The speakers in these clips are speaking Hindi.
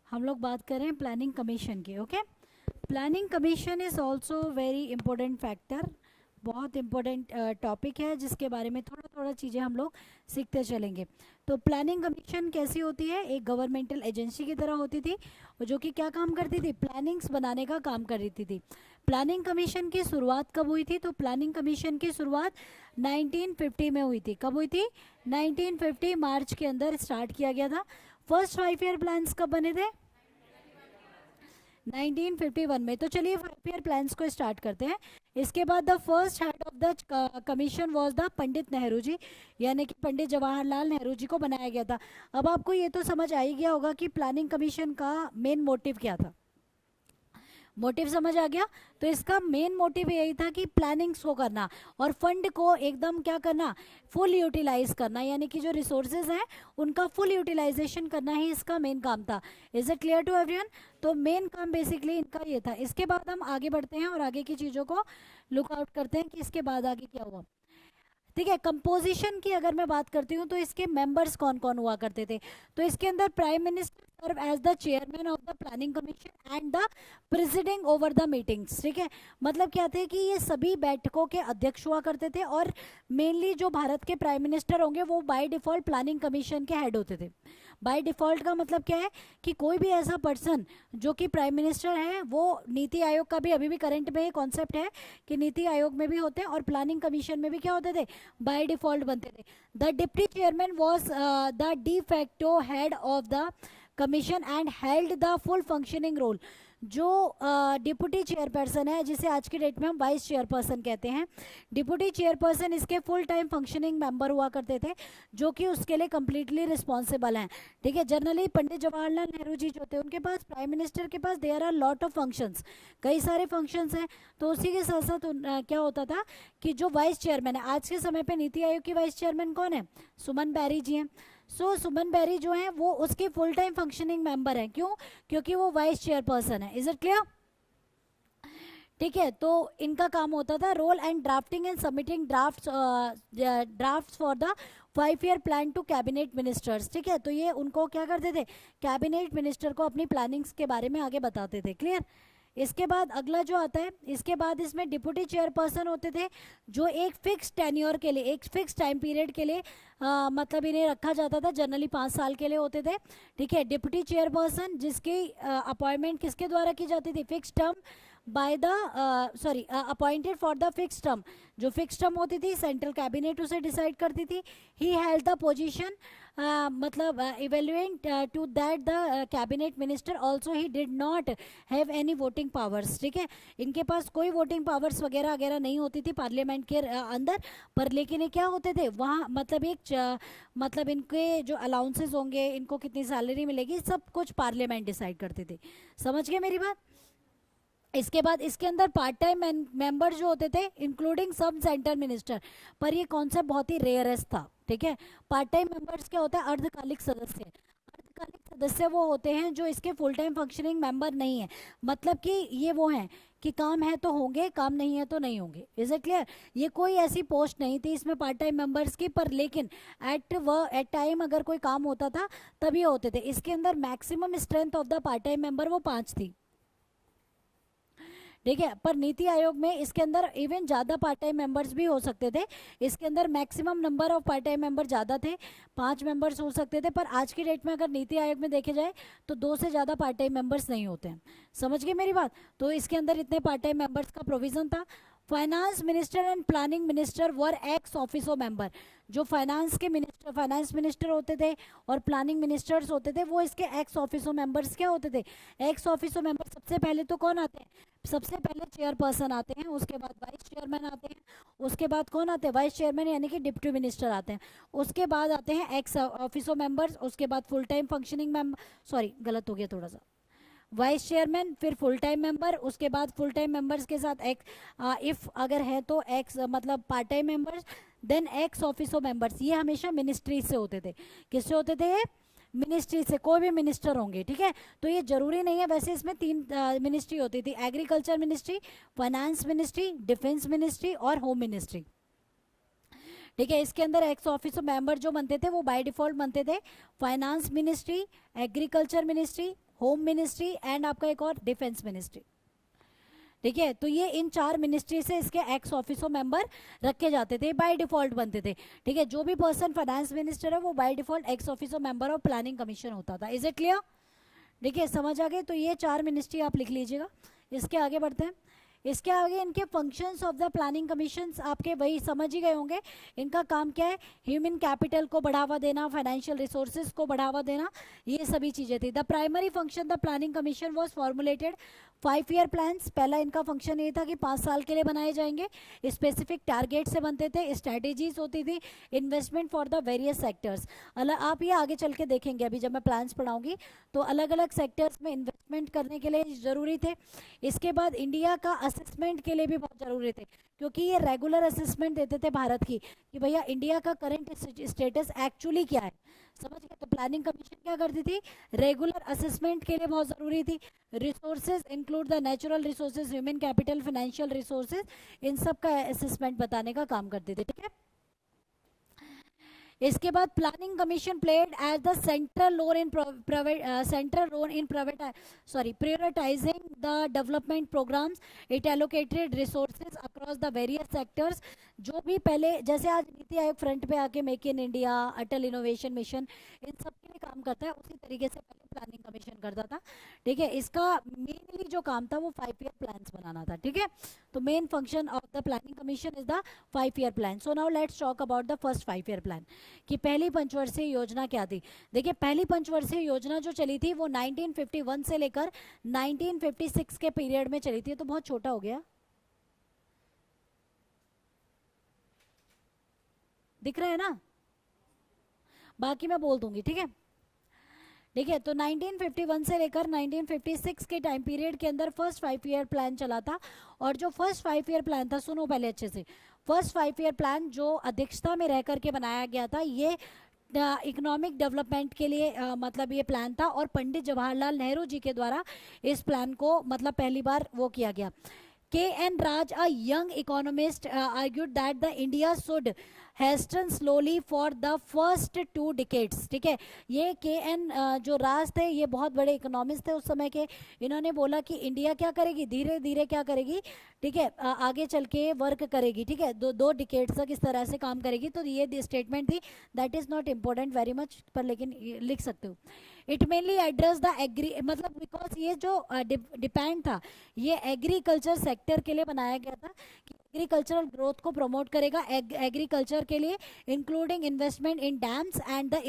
हम लोग बात करें प्लानिंग कमीशन की। Okay, planning commission is also very important factor, बहुत इंपॉर्टेंट टॉपिक है जिसके बारे में थोड़ा थोड़ा चीज़ें हम लोग सीखते चलेंगे। तो प्लानिंग कमीशन कैसी होती है? एक गवर्नमेंटल एजेंसी की तरह होती थी और जो कि क्या काम करती थी? प्लानिंग्स बनाने का काम करती थी। प्लानिंग कमीशन की शुरुआत कब हुई थी? तो प्लानिंग कमीशन की शुरुआत 1950 में हुई थी। कब हुई थी? 1950 मार्च के अंदर स्टार्ट किया गया था। फर्स्ट 5 ईयर प्लान्स कब बने थे? 1951 में। तो चलिए 5 ईयर प्लान्स को स्टार्ट करते हैं। इसके बाद the first head of the commission was the Pandit Nehru ji, यानी कि पंडित जवाहरलाल नेहरू जी को बनाया गया था। अब आपको ये तो समझ आ ही गया होगा कि प्लानिंग कमीशन का मेन मोटिव क्या था। मोटिव समझ आ गया? तो इसका मेन मोटिव यही था कि प्लानिंग्स को करना और फंड को एकदम क्या करना, फुल यूटिलाइज करना, यानी कि जो रिसोर्सेज हैं उनका फुल यूटिलाइजेशन करना ही इसका मेन काम था। Is it clear to everyone? तो मेन काम बेसिकली इनका ये था। इसके बाद हम आगे बढ़ते हैं और आगे की चीज़ों को लुक आउट करते हैं कि इसके बाद आगे क्या हुआ। ठीक है, कंपोजिशन की अगर मैं बात करती हूँ तो इसके मेंबर्स कौन कौन हुआ करते थे। तो इसके अंदर prime minister serve as the chairman of the planning commission and the presiding over the meetings. ठीक है, मतलब क्या थे कि ये सभी बैठकों के अध्यक्ष हुआ करते थे और मेनली जो भारत के प्राइम मिनिस्टर होंगे वो बाय डिफॉल्ट प्लानिंग कमीशन के हेड होते थे। बाय डिफॉल्ट का मतलब क्या है कि कोई भी ऐसा पर्सन जो कि प्राइम मिनिस्टर है वो नीति आयोग का भी अभी भी करंट में कॉन्सेप्ट है कि नीति आयोग में भी होते हैं और प्लानिंग कमीशन में भी क्या होते थे? बाय डिफॉल्ट बनते थे। The deputy chairman was the de facto head of the commission and held the full functioning role. जो डिप्टी चेयरपर्सन है, जिसे आज की डेट में हम वाइस चेयरपर्सन कहते हैं, डिप्टी चेयरपर्सन इसके फुल टाइम फंक्शनिंग मेंबर हुआ करते थे जो कि उसके लिए कंप्लीटली रिस्पॉन्सिबल हैं। ठीक है, जनरली पंडित जवाहरलाल नेहरू जी जो थे उनके पास, प्राइम मिनिस्टर के पास there are lot of functions, कई सारे फंक्शंस हैं। तो उसी के साथ साथ क्या होता था कि जो वाइस चेयरमैन है, आज के समय पे नीति आयोग की वाइस चेयरमैन कौन है? सुमन बैरी जी हैं। सुमन बैरी जो है वो उसके फुल टाइम फंक्शनिंग मेंबर हैं। क्यों? क्योंकि वो वाइस चेयरपर्सन है। Is it clear? ठीक है, तो इनका काम होता था role and drafting and submitting drafts for the 5 year plan to cabinet ministers. ठीक है, तो ये उनको क्या करते थे? कैबिनेट मिनिस्टर को अपनी प्लानिंग्स के बारे में आगे बताते थे। क्लियर? इसके बाद अगला जो आता है, इसके बाद इसमें डिप्टी चेयरपर्सन होते थे जो एक फिक्स टेन्योर के लिए, एक फिक्स टाइम पीरियड के लिए मतलब इन्हें रखा जाता था। जनरली 5 साल के लिए होते थे। ठीक है, डिप्टी चेयरपर्सन जिसकी अपॉइंटमेंट किसके द्वारा की जाती थी? Fix term by the appointed for the fix term. जो फिक्स टर्म होती थी सेंट्रल कैबिनेट उसे डिसाइड करती थी। ही हेल्ड द पोजीशन, मतलब equivalent to that the cabinet minister also he did not have any voting powers. ठीक है, इनके पास कोई वोटिंग पावर्स वगैरह वगैरह नहीं होती थी पार्लियामेंट के अंदर, पर लेकिन ये क्या होते थे वहाँ, मतलब मतलब इनके जो अलाउंसेस होंगे, इनको कितनी सैलरी मिलेगी, सब कुछ पार्लियामेंट डिसाइड करते थे। समझ गए मेरी बात? इसके बाद इसके अंदर पार्ट टाइम मेंबर जो होते थे इंक्लूडिंग सब सेंटर मिनिस्टर, पर ये कॉन्सेप्ट बहुत ही रेयरेस्ट था। ठीक है, पार्ट टाइम मेंबर्स क्या होता है? अर्धकालिक सदस्य। अर्धकालिक सदस्य वो होते हैं जो इसके फुल टाइम फंक्शनिंग मेंबर नहीं है, मतलब कि ये वो हैं कि काम है तो होंगे, काम नहीं है तो नहीं होंगे। Is it clear? ये कोई ऐसी पोस्ट नहीं थी इसमें पार्ट टाइम मेंबर्स की, पर लेकिन एट टाइम अगर कोई काम होता था तभी होते थे। इसके अंदर maximum strength of the part time member वो 5 थी। ठीक है, पर नीति आयोग में इसके अंदर इवन ज़्यादा पार्ट टाइम मेंबर्स भी हो सकते थे। इसके अंदर maximum number of part time member ज़्यादा थे, 5 मेंबर्स हो सकते थे, पर आज की डेट में अगर नीति आयोग में देखे जाए तो 2 से ज़्यादा पार्ट टाइम मेंबर्स नहीं होते हैं। समझ गए मेरी बात? तो इसके अंदर इतने पार्ट टाइम मेंबर्स का प्रोविजन था। Finance minister and planning minister were x officio member. जो फाइनेंस मिनिस्टर होते थे और प्लानिंग मिनिस्टर्स होते थे वो इसके एक्स ऑफिसो मेंबर्स क्या होते थे? X officio member. सबसे पहले तो कौन आते हैं? सबसे पहले चेयरपर्सन आते हैं, उसके बाद वाइस चेयरमैन आते हैं, उसके बाद कौन आते हैं? वाइस चेयरमैन यानी कि डिप्टी मिनिस्टर आते हैं, उसके बाद आते हैं एक्स ऑफिसो मेंबर्स, उसके बाद full time functioning member, sorry गलत हो गया थोड़ा सा, वाइस चेयरमैन, फिर फुल टाइम मेंबर, उसके बाद फुल टाइम मेंबर्स के साथ एक्स, इफ अगर है तो एक्स मतलब part time members, then ex officio members. ये हमेशा मिनिस्ट्री से होते थे। किससे होते थे? मिनिस्ट्री से। कोई भी मिनिस्टर होंगे। ठीक है, तो ये जरूरी नहीं है, वैसे इसमें 3 मिनिस्ट्री होती थी, agriculture ministry, finance ministry, defence ministry और होम मिनिस्ट्री। ठीक है, इसके अंदर एक्स ऑफिसो मेंबर जो बनते थे वो बाय डिफॉल्ट बनते थे finance ministry, agriculture ministry, home ministry and आपका एक और डिफेंस मिनिस्ट्री। ठीक है, तो ये इन 4 मिनिस्ट्री से इसके एक्स ऑफिसो मेंबर रखे जाते थे, बाय डिफॉल्ट बनते थे। ठीक है, जो भी पर्सन फाइनेंस मिनिस्टर है वो by default x officio member of planning commission होता था। Is it clear? देखिए समझ आ गए? तो ये 4 मिनिस्ट्री आप लिख लीजिएगा। इसके आगे बढ़ते हैं। इसके आगे इनके functions of the planning commissions आपके वही समझ ही गए होंगे। इनका काम क्या है? ह्यूमन कैपिटल को बढ़ावा देना, फाइनेंशियल रिसोर्सेज को बढ़ावा देना, ये सभी चीजें थी। The primary function the planning commission was formulated 5 year plans. पहला इनका फंक्शन ये था कि 5 साल के लिए बनाए जाएंगे, स्पेसिफिक टारगेट से बनते थे, स्ट्रैटेजीज होती थी, investment for the various sectors. आप ये आगे चल के देखेंगे, अभी जब मैं प्लान्स पढ़ाऊंगी तो अलग अलग सेक्टर्स में इन्वेस्टमेंट करने के लिए जरूरी थे। इसके बाद इंडिया का असेसमेंट के लिए भी बहुत जरूरी थे, क्योंकि ये रेगुलर असेसमेंट देते थे भारत की कि भैया इंडिया का करंट स्टेटस एक्चुअली क्या है। समझ गए? तो प्लानिंग कमीशन क्या करती थी? रेगुलर असेसमेंट के लिए बहुत जरूरी थी। Resources include the natural resources, human capital, financial resources, इन सब का असेसमेंट बताने का काम करते थे। ठीक है, इसके बाद planning commission played as the central role in prioritising the development programmes. It allocated resources across the various sectors. जो भी पहले जैसे आज नीति आयोग फ्रंट पे आके make in India, Atal innovation mission, इन सब के लिए काम करता है, उसी तरीके से पहले प्लानिंग कमीशन करता था। ठीक है, इसका मेनली जो काम था वो 5 ईयर प्लान्स बनाना था। ठीक है, तो main function of the planning commission is the 5 year plan. So now let's talk about the first 5 year plan कि पहली पंचवर्षीय योजना क्या थी। देखिए पहली पंचवर्षीय योजना जो चली थी वो 1951 से लेकर 1956 के पीरियड में चली थी। तो बहुत छोटा हो गया, दिख रहा है ना? बाकी मैं बोल दूंगी। ठीक है, देखिए तो 1951 से लेकर 1956 के टाइम पीरियड के अंदर फर्स्ट 5 ईयर प्लान चला था। और जो फर्स्ट 5 ईयर प्लान था, सुनो पहले अच्छे से, फर्स्ट 5 ईयर प्लान जो अध्यक्षता में रह करके बनाया गया था, ये इकोनॉमिक डेवलपमेंट के लिए मतलब ये प्लान था। और पंडित जवाहरलाल नेहरू जी के द्वारा इस प्लान को मतलब पहली बार वो किया गया। K.N. Raj, a young economist, argued that the India should hasten slowly for the first 2 decades। ठीक है, ये के.एन. जो राज थे, ये बहुत बड़े इकोनॉमिस्ट थे उस समय के। इन्होंने बोला कि इंडिया क्या करेगी, धीरे धीरे क्या करेगी, ठीक है, आगे चल के वर्क करेगी। ठीक है, दो डिकेड्स तक इस तरह से काम करेगी। तो ये स्टेटमेंट थी, that is not important very much, पर लेकिन लिख सकते हो। It mainly address the agri, मतलब बिकॉज ये जो डिपेंड था, ये एग्रीकल्चर सेक्टर के लिए बनाया गया था कि एग्रीकल्चरल ग्रोथ को प्रमोट करेगा। एग्रीकल्चर के लिए including investment in dams and the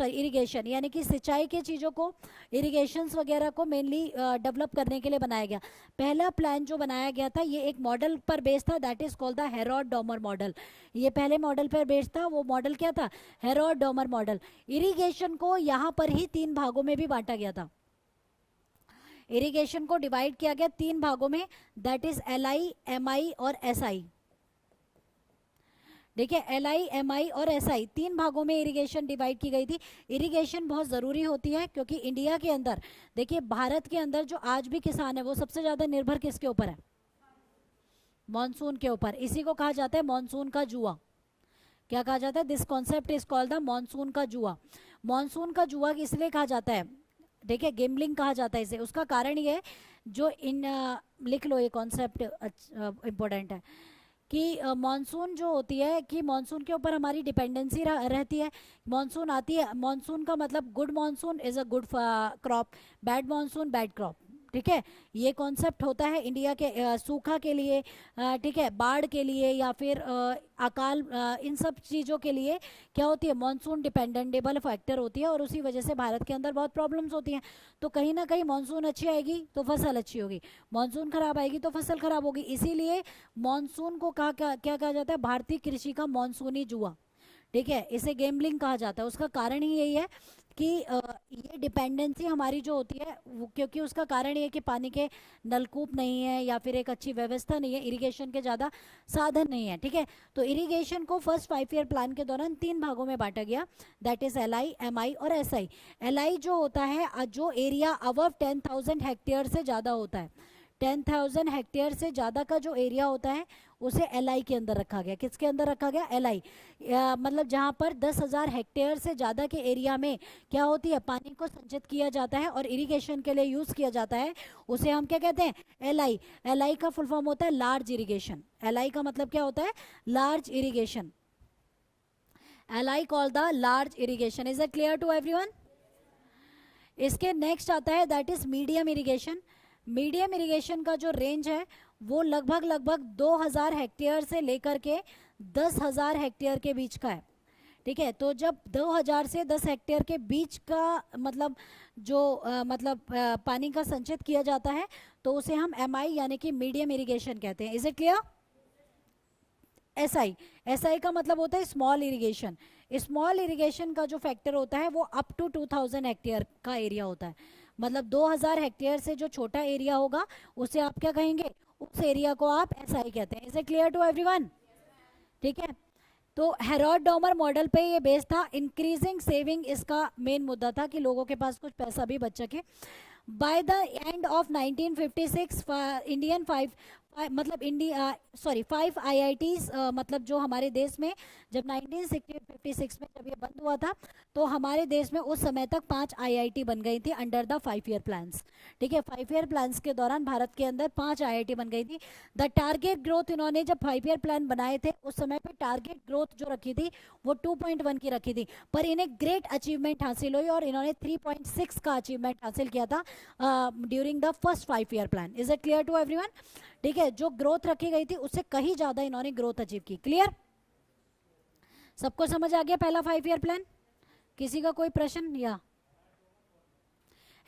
irrigation, यानी कि सिंचाई के चीज़ों को, इरिगेशंस वगैरह को मेनली डेवलप करने के लिए बनाया गया। पहला प्लान जो बनाया गया था ये एक मॉडल पर बेस्ड था, that is called the Herod Domar model. ये पहले मॉडल पर बेस्ड था, वो मॉडल क्या था? Herod Domar model. इरिगेशन को यहाँ पर ही 3 भागों में भी बांटा गया था। इरिगेशन को डिवाइड किया गया 3 भागों में, दैट इज LI, MI और SI। देखिए LI, MI और SI 3 भागों में इरिगेशन डिवाइड की गई थी। इरिगेशन बहुत ज़रूरी होती है क्योंकि इंडिया के अंदर, देखिए भारत के अंदर जो आज भी किसान है वो सबसे ज़्यादा निर्भर किसके ऊपर है? मॉनसून के ऊपर। इसी को कहा जाता है मॉनसून का जुआ। क्या कहा जाता है? This concept is called the monsoon का जुआ। मॉनसून का जुआ इसलिए कहा जाता है, देखिए गेमलिंग कहा जाता है इसे। उसका कारण ये है, जो लिख लो, ये कॉन्सेप्ट इम्पोर्टेंट है कि मॉनसून जो होती है कि मॉनसून के ऊपर हमारी डिपेंडेंसी रहती है। मॉनसून आती है, मॉनसून का मतलब good monsoon is a good crop, bad monsoon bad crop. ठीक है, ये कॉन्सेप्ट होता है इंडिया के सूखा के लिए, ठीक है, बाढ़ के लिए, या फिर अकाल, इन सब चीज़ों के लिए क्या होती है? मॉनसून डिपेंडेंटेबल फैक्टर होती है, और उसी वजह से भारत के अंदर बहुत प्रॉब्लम्स होती हैं। तो कहीं ना कहीं मॉनसून अच्छी आएगी तो फसल अच्छी होगी, मॉनसून खराब आएगी तो फसल खराब होगी। इसीलिए मॉनसून को क्या कहा जाता है? भारतीय कृषि का मॉनसूनी जुआ। ठीक है, इसे गेमलिंग कहा जाता है। उसका कारण ही यही है कि ये डिपेंडेंसी हमारी जो होती है वो, क्योंकि उसका कारण ये है कि पानी के नलकूप नहीं है या फिर एक अच्छी व्यवस्था नहीं है, इरिगेशन के ज़्यादा साधन नहीं है। ठीक है, तो इरिगेशन को फर्स्ट 5 ईयर प्लान के दौरान 3 भागों में बांटा गया, दैट इज LI, MI और SI। LI जो होता है, जो एरिया अबव 10,000 हेक्टेयर से ज़्यादा होता है, 10,000 हेक्टेयर से ज़्यादा का जो एरिया होता है उसे एलआई के अंदर रखा गया। किसके अंदर रखा गया? एलआई। मतलब जहाँ पर 10,000 हेक्टेयर से ज़्यादा के एरिया में क्या होती है, पानी को संचित किया जाता है और इरिगेशन के लिए यूज़ किया जाता है, उसे हम क्या कहते हैं? एलआई। एलआई का फुल फॉर्म होता है लार्ज इरिगेशन। एलआई का मतलब क्या होता है? Large irrigation. LI call the large irrigation. Is it clear to everyone? इसके नेक्स्ट आता है that is medium irrigation. Medium irrigation का जो रेंज है वो लगभग 2000 हेक्टेयर से लेकर के 10,000 हेक्टेयर के बीच का है। ठीक है, तो जब 2000 से 10 हेक्टेयर के बीच का मतलब जो पानी का संचित किया जाता है तो उसे हम एमआई यानी कि मीडियम इरिगेशन कहते हैं। Is it clear? SI. SI का मतलब होता है स्मॉल इरिगेशन। स्मॉल इरिगेशन का जो फैक्टर होता है वो अप टू 2000 हेक्टेयर का एरिया होता है। मतलब 2000 हेक्टेयर से जो छोटा एरिया होगा उसे आप क्या कहेंगे? उस एरिया को आप एसआई कहते हैं। Is it clear to everyone? ठीक है, तो हेरोड डॉमर मॉडल पे ये बेस था। इंक्रीजिंग सेविंग इसका मेन मुद्दा था कि लोगों के पास कुछ पैसा भी बच सके। By the end of 1956 Indian मतलब इंडिया सॉरी 5 आईआईटीज मतलब जो हमारे देश में जब 1956 में जब ये बंद हुआ था तो हमारे देश में उस समय तक 5 आईआईटी बन गई थी अंडर द 5 ईयर प्लान्स। ठीक है, 5 ईयर प्लान्स के दौरान भारत के अंदर 5 आईआईटी बन गई थी। द टारगेट ग्रोथ इन्होंने जब 5 ईयर प्लान बनाए थे उस समय पे टारगेट ग्रोथ जो रखी थी वो 2.1 की रखी थी, पर इन्हें ग्रेट अचीवमेंट हासिल हुई और इन्होंने 3.6 का अचीवमेंट हासिल किया था during the first 5 year plan. Is it clear to everyone? ठीक है, जो ग्रोथ रखी गई थी उससे कहीं ज्यादा इन्होंने ग्रोथ अचीव की। क्लियर? सबको समझ आ गया पहला 5 ईयर प्लान? किसी का कोई प्रश्न? या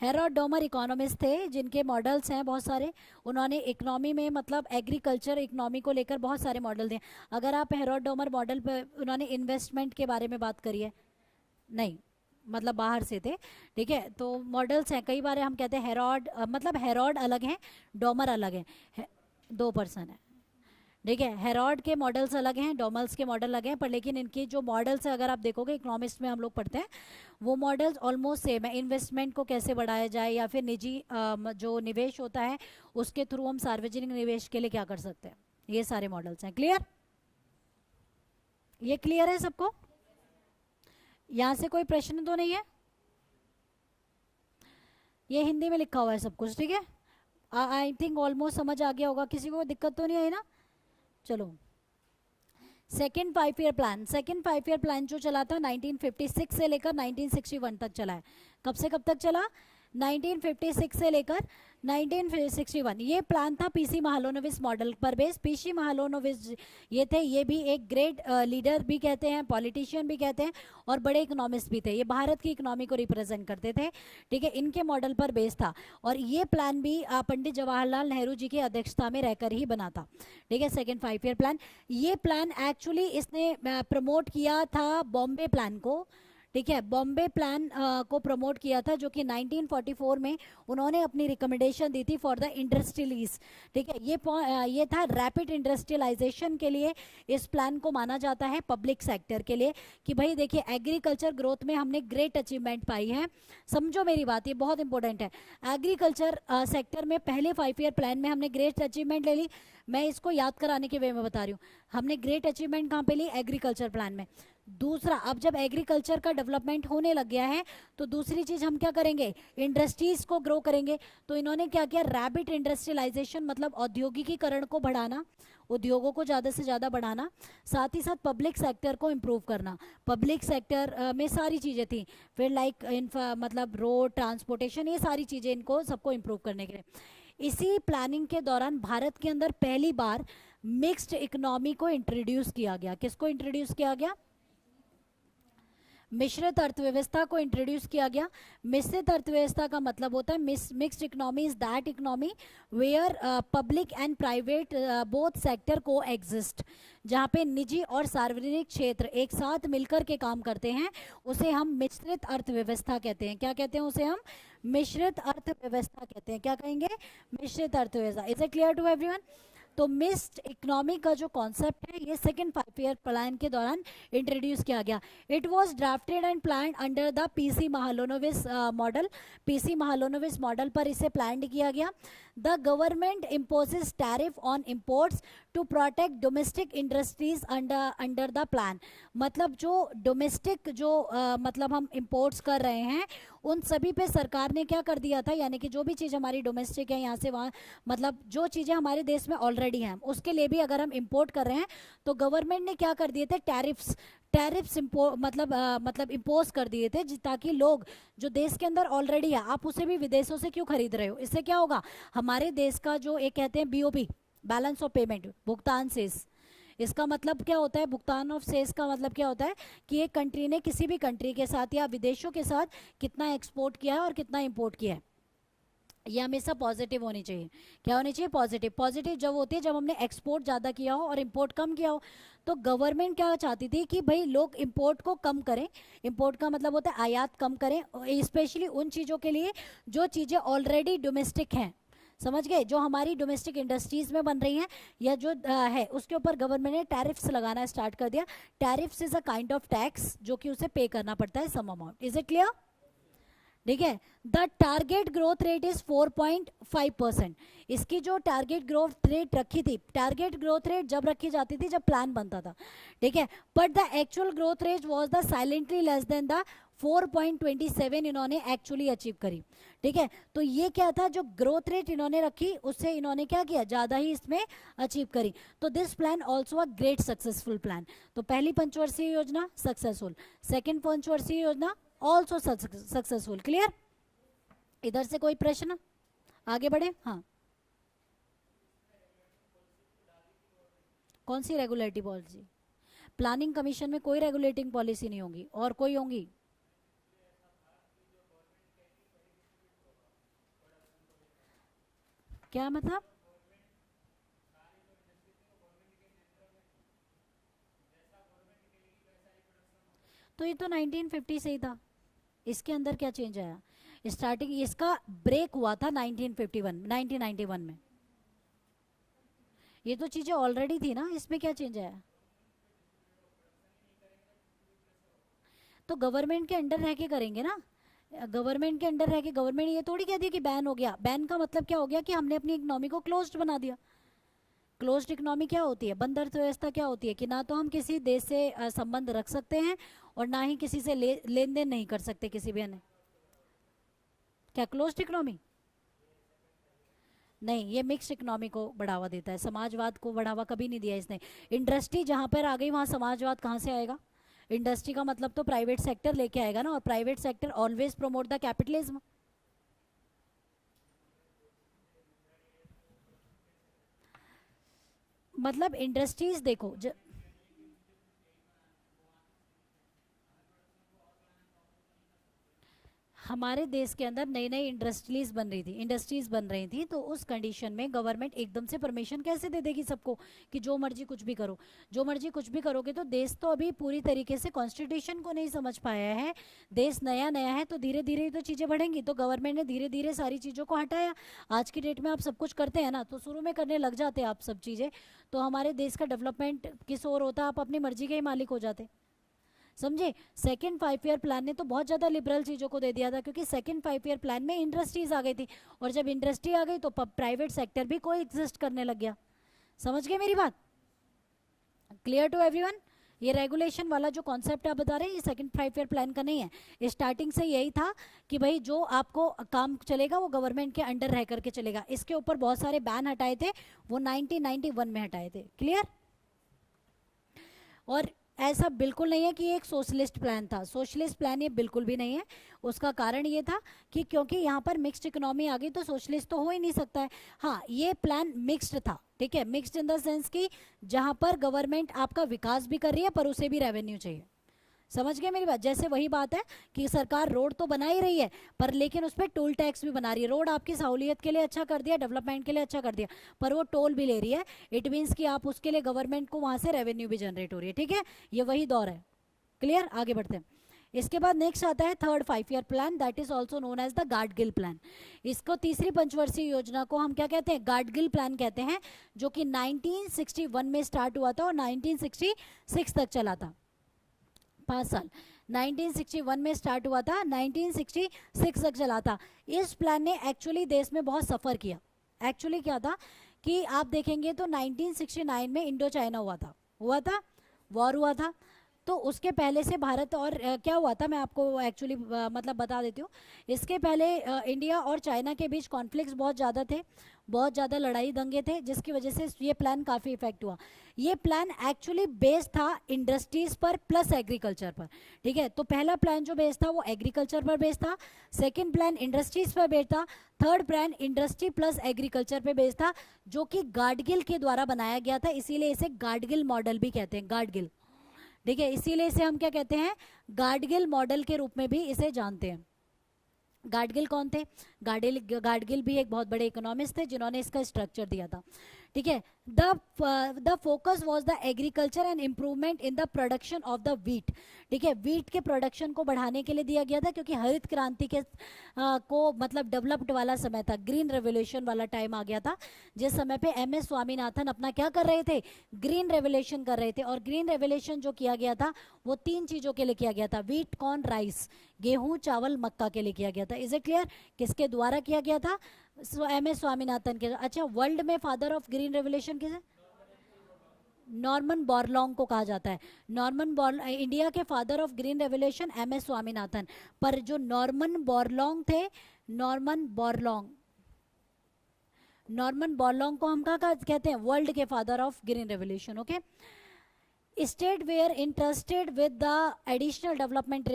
हेरोड डॉमर इकोनॉमिस्ट थे जिनके मॉडल्स हैं बहुत सारे। उन्होंने इकोनॉमी में मतलब एग्रीकल्चर इकोनॉमी को लेकर बहुत सारे मॉडल दिए। अगर आप हेरोड डॉमर मॉडल पर उन्होंने इन्वेस्टमेंट के बारे में बात करी है? नहीं, मतलब बाहर से थे। ठीक है, तो मॉडल्स हैं। कई बार हम कहते हैं हेरोड मतलब हेरोड अलग हैं, डॉमर अलग है, 2 पर्सन है। ठीक है, हेरोड के मॉडल्स अलग हैं, डॉमल्स के मॉडल अलग हैं, पर लेकिन इनके जो मॉडल्स है अगर आप देखोगे इकोनॉमिस्ट में हम लोग पढ़ते हैं वो मॉडल्स ऑलमोस्ट सेम है। इन्वेस्टमेंट को कैसे बढ़ाया जाए या फिर निजी जो निवेश होता है उसके थ्रू हम सार्वजनिक निवेश के लिए क्या कर सकते हैं, ये सारे मॉडल्स हैं। क्लियर? ये क्लियर है सबको? यहां से कोई प्रश्न तो नहीं है? ये हिंदी में लिखा हुआ है सब कुछ। ठीक है, आई थिंक ऑलमोस्ट समझ आ गया होगा। किसी को दिक्कत तो नहीं आई ना? चलो, second 5 year plan. Second 5 year plan जो चला था 1956 से लेकर 1961 तक चला है। कब से कब तक चला? 1956 से लेकर 1961। ये प्लान था पीसी महालोनोविस मॉडल पर बेस। पीसी महालोनोविस ये थे, ये भी एक ग्रेट लीडर भी कहते हैं, पॉलिटिशियन भी कहते हैं और बड़े इकोनॉमिस्ट भी थे। ये भारत की इकोनॉमी को रिप्रेजेंट करते थे। ठीक है, इनके मॉडल पर बेस था और ये प्लान भी पंडित जवाहरलाल नेहरू जी की अध्यक्षता में रहकर ही बना था। ठीक है, सेकेंड 5 ईयर प्लान। ये प्लान एक्चुअली इसने प्रमोट किया था बॉम्बे प्लान को। ठीक है, बॉम्बे प्लान को प्रमोट किया था जो कि 1944 में उन्होंने अपनी रिकमेंडेशन दी थी फॉर द इंडस्ट्रियलीज। ठीक है, ये था रैपिड इंडस्ट्रियलाइजेशन के लिए। इस प्लान को माना जाता है पब्लिक सेक्टर के लिए कि भाई देखिए एग्रीकल्चर ग्रोथ में हमने ग्रेट अचीवमेंट पाई है। समझो मेरी बात, ये बहुत इंपॉर्टेंट है। एग्रीकल्चर सेक्टर में पहले 5 ईयर प्लान में हमने ग्रेट अचीवमेंट ले ली। मैं इसको याद कराने के वे में बता रही हूँ, हमने ग्रेट अचीवमेंट कहाँ पे ली? एग्रीकल्चर प्लान में। दूसरा, अब जब एग्रीकल्चर का डेवलपमेंट होने लग गया है तो दूसरी चीज हम क्या करेंगे? इंडस्ट्रीज को ग्रो करेंगे। तो इन्होंने क्या किया? रैपिड इंडस्ट्रियलाइजेशन मतलब औद्योगिकीकरण को बढ़ाना, उद्योगों को ज़्यादा से ज़्यादा बढ़ाना, साथ ही साथ पब्लिक सेक्टर को इम्प्रूव करना। पब्लिक सेक्टर में सारी चीज़ें थी, फिर लाइक मतलब रोड, ट्रांसपोर्टेशन, ये सारी चीज़ें इनको सबको इम्प्रूव करने के लिए। इसी प्लानिंग के दौरान भारत के अंदर पहली बार मिक्स्ड इकोनॉमी को इंट्रोड्यूस किया गया। किसको इंट्रोड्यूस किया गया? मिश्रित अर्थव्यवस्था को इंट्रोड्यूस किया गया। मिश्रित अर्थव्यवस्था का मतलब होता है mixed economy is that economy where public and private both sector coexist. जहाँ पे निजी और सार्वजनिक क्षेत्र एक साथ मिलकर के काम करते हैं उसे हम मिश्रित अर्थव्यवस्था कहते हैं। क्या कहते हैं उसे? हम मिश्रित अर्थव्यवस्था कहते हैं। क्या कहेंगे? मिश्रित अर्थव्यवस्था। Is it clear to everyone? तो मिक्स्ड इकोनॉमी का जो कॉन्सेप्ट है ये सेकेंड 5 ईयर प्लान के दौरान इंट्रोड्यूस किया गया. It was drafted and plan under the PC Mahalanobis model. PC Mahalanobis model पर इसे प्लान किया गया. The government imposes tariff on imports to protect domestic industries under the plan. मतलब जो डोमेस्टिक जो मतलब हम इम्पोर्ट्स कर रहे हैं उन सभी पे सरकार ने क्या कर दिया था, यानी कि जो भी चीज़ हमारी डोमेस्टिक है यहाँ से वहाँ, मतलब जो चीज़ें हमारे देश में ऑलरेडी हैं उसके लिए भी अगर हम इंपोर्ट कर रहे हैं तो गवर्नमेंट ने क्या कर दिए थे, टैरिफ्स मतलब इम्पोज कर दिए थे, ताकि लोग जो देश के अंदर ऑलरेडी है, आप उसे भी विदेशों से क्यों खरीद रहे हो, इससे क्या होगा, हमारे देश का जो एक कहते हैं बीओपी, बैलेंस ऑफ पेमेंट, भुगतान शेष, इसका मतलब क्या होता है, भुगतान ऑफ सेस का मतलब क्या होता है कि एक कंट्री ने किसी भी कंट्री के साथ या विदेशों के साथ कितना एक्सपोर्ट किया है और कितना इंपोर्ट किया है, ये हमेशा पॉजिटिव होनी चाहिए. क्या होनी चाहिए, पॉजिटिव. पॉजिटिव जब होती है जब हमने एक्सपोर्ट ज़्यादा किया हो और इंपोर्ट कम किया हो. तो गवर्नमेंट क्या चाहती थी कि भाई लोग इंपोर्ट को कम करें. इंपोर्ट का मतलब होता है आयात कम करें, स्पेशली उन चीज़ों के लिए जो चीज़ें ऑलरेडी डोमेस्टिक हैं, समझ गए, जो हमारी डोमेस्टिक इंडस्ट्रीज में बन रही हैं या जो है उसके ऊपर गवर्नमेंट ने टैरिफ्स लगाना स्टार्ट कर दिया. Tariffs is a kind of tax जो कि उसे पे करना पड़ता है some amount. Is it clear? ठीक है. The target growth rate is 4.5%. इसकी जो टारगेट ग्रोथ रेट रखी थी, टारगेट ग्रोथ रेट जब रखी जाती थी जब प्लान बनता था, ठीक है, but the actual growth rate was the silently less than the 4.27 इन्होंने एक्चुअली अचीव करी. ठीक है, तो ये क्या था, जो ग्रोथ रेट इन्होंने रखी उससे इन्होंने क्या किया, ज़्यादा ही इसमें अचीव करी. तो this plan also a great successful plan. तो पहली पंचवर्षीय योजना सक्सेसफुल, सेकेंड पंचवर्षीय योजना ऑल्सो सक्सेसफुल. क्लियर? इधर से कोई प्रश्न, आगे बढ़े. हाँ, कौन सी रेगुलेटरी पॉलिसी? प्लानिंग कमीशन में कोई रेगुलेटिंग पॉलिसी नहीं होगी, और कोई होंगी? क्या मतलब? तो ये तो 1950 से ही था, इसके अंदर क्या चेंज आया? स्टार्टिंग इसका ब्रेक हुआ था 1991 में. ये तो चीज़ें ऑलरेडी थी ना, इसमें क्या चेंज आया? तो गवर्नमेंट के अंडर रह के करेंगे ना, गवर्नमेंट के अंडर रह के. गवर्नमेंट ये थोड़ी कह दिया कि बैन हो गया. बैन का मतलब क्या हो गया कि हमने अपनी इकोनॉमी को क्लोज्ड बना दिया. क्लोज्ड इकोनॉमी क्या होती है, बंद अर्थव्यवस्था क्या होती है कि ना तो हम किसी देश से संबंध रख सकते हैं और ना ही किसी से लेन देन नहीं कर सकते किसी भी अन्य. क्या क्लोज्ड इकोनॉमी? नहीं, ये मिक्स्ड इकोनॉमी को बढ़ावा देता है, समाजवाद को बढ़ावा कभी नहीं दिया इसने. इंडस्ट्री जहाँ पर आ गई वहाँ समाजवाद कहाँ से आएगा? इंडस्ट्री का मतलब तो प्राइवेट सेक्टर लेके आएगा ना, और private sector always promote the capitalism. मतलब इंडस्ट्रीज देखो हमारे देश के अंदर नई नई इंडस्ट्रीज बन रही थी, तो उस कंडीशन में गवर्नमेंट एकदम से परमिशन कैसे दे देगी सबको कि जो मर्जी कुछ भी करो. जो मर्जी कुछ भी करोगे तो देश तो अभी पूरी तरीके से कॉन्स्टिट्यूशन को नहीं समझ पाया है, देश नया नया है, तो धीरे धीरे ही तो चीज़ें बढ़ेंगी. तो गवर्नमेंट ने धीरे धीरे सारी चीज़ों को हटाया. आज की डेट में आप सब कुछ करते हैं ना, तो शुरू में करने लग जाते हैं आप सब चीज़ें, तो हमारे देश का डेवलपमेंट किस ओर होता, आप अपनी मर्जी के ही मालिक हो जाते. समझे? सेकेंड 5 ईयर प्लान ने तो बहुत ज़्यादा लिबरल चीज़ों को दे दिया था, क्योंकि सेकेंड 5 ईयर प्लान में इंडस्ट्रीज आ गई थी, और जब इंडस्ट्री आ गई तो प्राइवेट सेक्टर भी कोई एग्जिस्ट करने लग गया. समझ गए मेरी बात? Clear to everyone? ये रेगुलेशन वाला जो कॉन्सेप्ट आप बता रहे हैं ये सेकंड 5 ईयर प्लान का नहीं है. स्टार्टिंग से यही था कि भाई जो आपको काम चलेगा वो गवर्नमेंट के अंडर रह करके चलेगा. इसके ऊपर बहुत सारे बैन हटाए थे, वो 1991 में हटाए थे. क्लियर? और ऐसा बिल्कुल नहीं है कि ये एक सोशलिस्ट प्लान था. सोशलिस्ट प्लान ये बिल्कुल भी नहीं है. उसका कारण ये था कि क्योंकि यहाँ पर मिक्स्ड इकोनॉमी आ गई तो सोशलिस्ट तो हो ही नहीं सकता है. हाँ, ये प्लान मिक्स्ड था. ठीक है, मिक्स्ड इन द सेंस कि जहाँ पर गवर्नमेंट आपका विकास भी कर रही है पर उसे भी रेवेन्यू चाहिए. समझ गए मेरी बात? जैसे वही बात है कि सरकार रोड तो बना ही रही है, पर लेकिन उस पर टोल टैक्स भी बना रही है. रोड आपकी सहूलियत के लिए अच्छा कर दिया, डेवलपमेंट के लिए अच्छा कर दिया, पर वो टोल भी ले रही है. इट मीन्स कि आप उसके लिए गवर्नमेंट को वहाँ से रेवेन्यू भी जनरेट हो रही है. ठीक है, ये वही दौर है. क्लियर? आगे बढ़ते हैं. इसके बाद नेक्स्ट आता है third 5 year plan, that is also known as the Gadgil plan. इसको तीसरी पंचवर्षीय योजना को हम क्या कहते हैं, गाडगिल प्लान कहते हैं, जो कि 1961 में स्टार्ट हुआ था और 1966 तक चला था, 5 साल। 1961 में स्टार्ट हुआ था, 1966 तक चला था। इस प्लान ने एक्चुअली देश में बहुत सफ़र किया। एक्चुअली क्या था कि आप देखेंगे तो 1969 में इंडो चाइना हुआ था, वॉर हुआ था। तो उसके पहले से भारत और क्या हुआ था, मैं आपको एक्चुअली मतलब बता देती हूँ। इसके पहले इंडिया और चाइना के बीच कॉन्फ्लिक्ट्स बहुत ज़्यादा थे, बहुत ज़्यादा लड़ाई दंगे थे, जिसकी वजह से ये प्लान काफ़ी इफेक्ट हुआ। ये प्लान एक्चुअली बेस्ड था इंडस्ट्रीज़ पर प्लस एग्रीकल्चर पर, ठीक है। तो पहला प्लान जो बेस्ड था वो एग्रीकल्चर पर बेस्ड था, सेकेंड प्लान इंडस्ट्रीज़ पर बेस्ड था, third plan industry plus agriculture पे बेस्ड था, जो कि गाडगिल के द्वारा बनाया गया था। इसीलिए इसे गाडगिल मॉडल भी कहते हैं, गाडगिल, ठीक है। इसीलिए इसे हम क्या कहते हैं, गाडगिल मॉडल के रूप में भी इसे जानते हैं। गाडगिल कौन थे, गाडगिल भी एक बहुत बड़े इकोनॉमिस्ट थे जिन्होंने इसका स्ट्रक्चर दिया था, ठीक है। The focus was the agriculture and improvement in the production of the wheat, ठीक है। वीट के प्रोडक्शन को बढ़ाने के लिए दिया गया था, क्योंकि हरित क्रांति के को मतलब डेवलप्ड वाला समय था, ग्रीन रेवोल्यूशन वाला टाइम आ गया था, जिस समय पे MS स्वामीनाथन अपना क्या कर रहे थे, ग्रीन रेवोल्यूशन कर रहे थे। और ग्रीन रेवोल्यूशन जो किया गया था वो 3 चीज़ों के लिए किया गया था, वीट, कॉर्न, राइस, गेहूं, चावल, मक्का के लिए किया गया था। इज इट क्लियर, किसके द्वारा किया गया था, MS स्वामीनाथन के। अच्छा, वर्ल्ड में फादर ऑफ ग्रीन रेवोल्यूशन किसे, नॉर्मन बोरलॉन्ग को कहा जाता है। इंडिया के father of green revolution MS Swaminathan, पर जो नॉर्मन बोरलॉन्ग थे, नॉर्मन बोरलॉन्ग को हम क्या कहते हैं, वर्ल्ड के father of green revolution, okay. State were interested with the additional development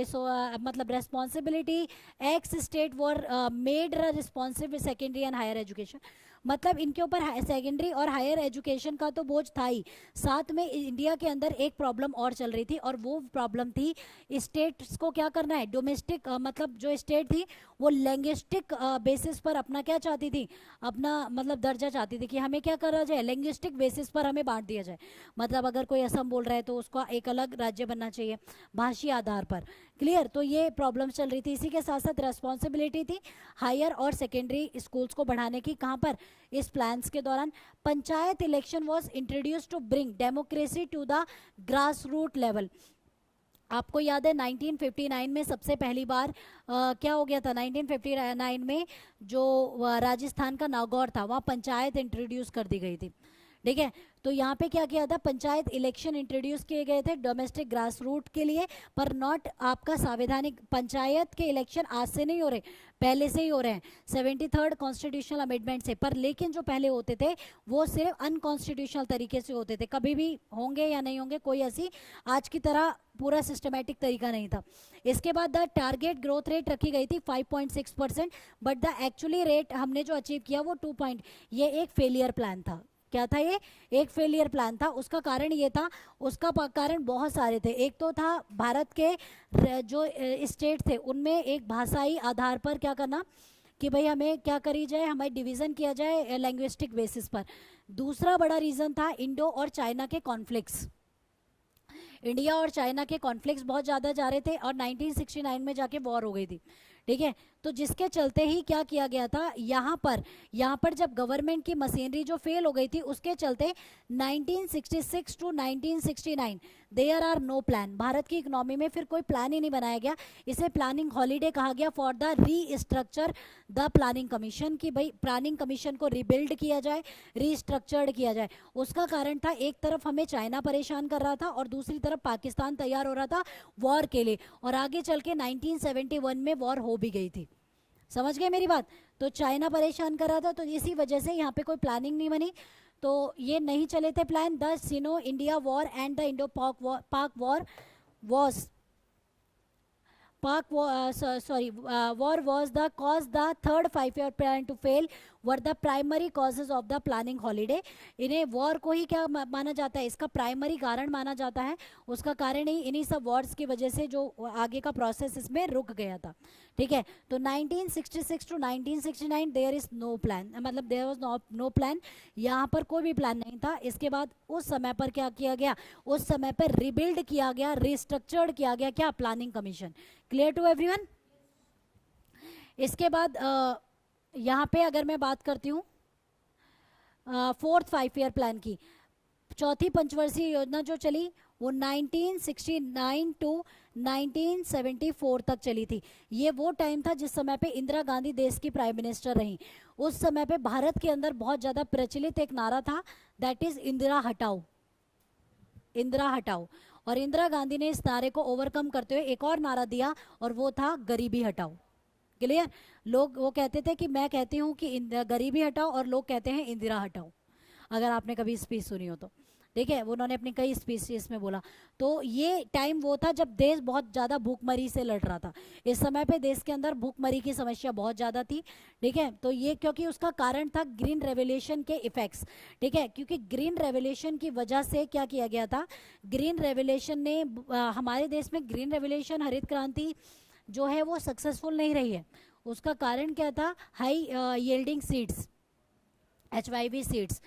मतलब responsibility, ex state were made responsible secondary and higher education. मतलब इनके ऊपर सेकेंडरी और हायर एजुकेशन का तो बोझ था ही, साथ में इंडिया के अंदर एक प्रॉब्लम और चल रही थी, और वो प्रॉब्लम थी स्टेट्स को क्या करना है, डोमेस्टिक मतलब जो स्टेट थी वो लैंग्विस्टिक बेसिस पर अपना क्या चाहती थी, अपना मतलब दर्जा चाहती थी कि हमें क्या करा जाए, लैंग्विस्टिक बेसिस पर हमें बांट दिया जाए। मतलब अगर कोई असम बोल रहा है तो उसका एक अलग राज्य बनना चाहिए भाषी आधार पर, क्लियर। तो ये प्रॉब्लम चल रही थी। इसी के साथ साथ रेस्पॉन्सिबिलिटी थी हायर और सेकेंडरी स्कूल्स को बढ़ाने की, कहाँ पर, इस प्लान्स के दौरान। Panchayat election was introduced to bring democracy to the grass root level. आपको याद है 1959 में सबसे पहली बार क्या हो गया था, 1959 में जो राजस्थान का नागौर था, वहाँ पंचायत इंट्रोड्यूस कर दी गई थी, ठीक है। तो यहाँ पे क्या किया था, पंचायत इलेक्शन इंट्रोड्यूस किए गए थे डोमेस्टिक ग्रास रूट के लिए, पर नॉट आपका संवैधानिक। पंचायत के इलेक्शन आज से नहीं हो रहे, पहले से ही हो रहे हैं 73rd कॉन्स्टिट्यूशनल अमेंडमेंट से, पर लेकिन जो पहले होते थे वो सिर्फ अनकॉन्स्टिट्यूशनल तरीके से होते थे, कभी भी होंगे या नहीं होंगे, कोई ऐसी आज की तरह पूरा सिस्टमेटिक तरीका नहीं था। इसके बाद द टारगेट ग्रोथ रेट रखी गई थी 5.6%, बट द एक्चुअली रेट हमने जो अचीव किया वो 2 ये एक फेलियर प्लान था। क्या था ये, एक फेलियर प्लान था। उसका कारण ये था, उसका कारण बहुत सारे थे। एक तो था भारत के जो स्टेट थे उनमें एक भाषाई आधार पर क्या करना कि भाई हमें क्या करी जाए, हमारी डिवीज़न किया जाए लैंग्विस्टिक बेसिस पर। दूसरा बड़ा रीज़न था इंडो और चाइना के कॉन्फ्लिक्ट्स। इंडिया और चाइना के कॉन्फ्लिक्ट्स बहुत ज़्यादा जा रहे थे और 1969 में जाके वॉर हो गई थी, ठीक है। तो जिसके चलते ही क्या किया गया था, यहाँ पर जब गवर्नमेंट की मशीनरी जो फेल हो गई थी उसके चलते 1966 to 1969 there are no plan. Bharat की इकोनॉमी में फिर कोई प्लान ही नहीं बनाया गया। इसे प्लानिंग हॉलीडे कहा गया for the restructure the planning commission, कि भाई प्लानिंग कमीशन को रिबिल्ड किया जाए, रीस्ट्रक्चर्ड किया जाए। उसका कारण था, एक तरफ हमें चाइना परेशान कर रहा था और दूसरी तरफ पाकिस्तान तैयार हो रहा था वॉर के लिए, और आगे चल के 1971 में वॉर हो भी गई थी। समझ गए मेरी बात। तो चाइना परेशान कर रहा था, तो इसी वजह से यहाँ पे कोई प्लानिंग नहीं बनी, तो ये नहीं चले थे plan. The Sino India war and the Indo Pak war was war was the cause the third 5 year plan to fail were the primary causes of the planning holiday. इन्हें वॉर को ही क्या माना जाता है, इसका प्राइमरी कारण माना जाता है। उसका कारण ही इन्हीं सब वॉर्स की वजह से जो आगे का प्रोसेस इसमें रुक गया था। ठीक है, तो 1966 to 1969 there is no plan, मतलब देयर वाज नो प्लान, यहाँ पर कोई भी प्लान नहीं था। इसके बाद उस समय पर क्या किया गया, उस समय पर रिबिल्ड किया गया, रिस्ट्रक्चर्ड किया गया क्या, planning commission. Clear to everyone. इसके बाद यहाँ पे अगर मैं बात करती हूँ फोर्थ 5 ईयर प्लान की, चौथी पंचवर्षीय योजना जो चली वो 1969 टू 1974 तक चली थी। ये वो टाइम था जिस समय पे इंदिरा गांधी देश की प्राइम मिनिस्टर रहीं। उस समय पे भारत के अंदर बहुत ज़्यादा प्रचलित एक नारा था, दैट इज इंदिरा हटाओ, इंदिरा हटाओ। और इंदिरा गांधी ने इस नारे को ओवरकम करते हुए एक और नारा दिया, और वो था गरीबी हटाओ। क्लियर। लोग वो कहते थे कि मैं कहती हूँ कि गरीबी हटाओ, और लोग कहते हैं इंदिरा हटाओ, अगर आपने कभी स्पीच सुनी हो तो। ठीक है, उन्होंने अपनी कई स्पीच इसमें बोला। तो ये टाइम वो था जब देश बहुत ज़्यादा भूखमरी से लड़ रहा था। इस समय पे देश के अंदर भूखमरी की समस्या बहुत ज़्यादा थी। ठीक है, तो ये क्योंकि उसका कारण था ग्रीन रेवोल्यूशन के इफेक्ट्स। ठीक है, क्योंकि ग्रीन रेवोल्यूशन की वजह से क्या किया गया था, ग्रीन रेवोल्यूशन ने हमारे देश में ग्रीन रेवोल्यूशन, हरित क्रांति जो है वो सक्सेसफुल नहीं रही है। उसका कारण क्या था, high yielding seeds, HYV seeds.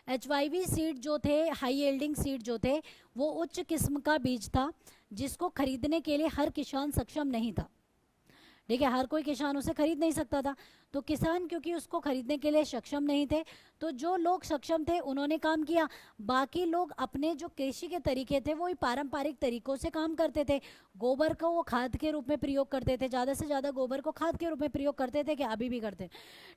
HYV seed जो थे, हाई यील्डिंग सीड जो थे, वो उच्च किस्म का बीज था जिसको खरीदने के लिए हर किसान सक्षम नहीं था। ठीक है, हर कोई किसान उसे खरीद नहीं सकता था। तो किसान क्योंकि उसको खरीदने के लिए सक्षम नहीं थे, तो जो लोग सक्षम थे उन्होंने काम किया। बाकी लोग अपने जो कृषि के तरीके थे वो पारंपरिक तरीकों से काम करते थे। गोबर को वो खाद के रूप में प्रयोग करते थे, ज़्यादा से ज़्यादा गोबर को खाद के रूप में प्रयोग करते थे, कि अभी भी करते हैं।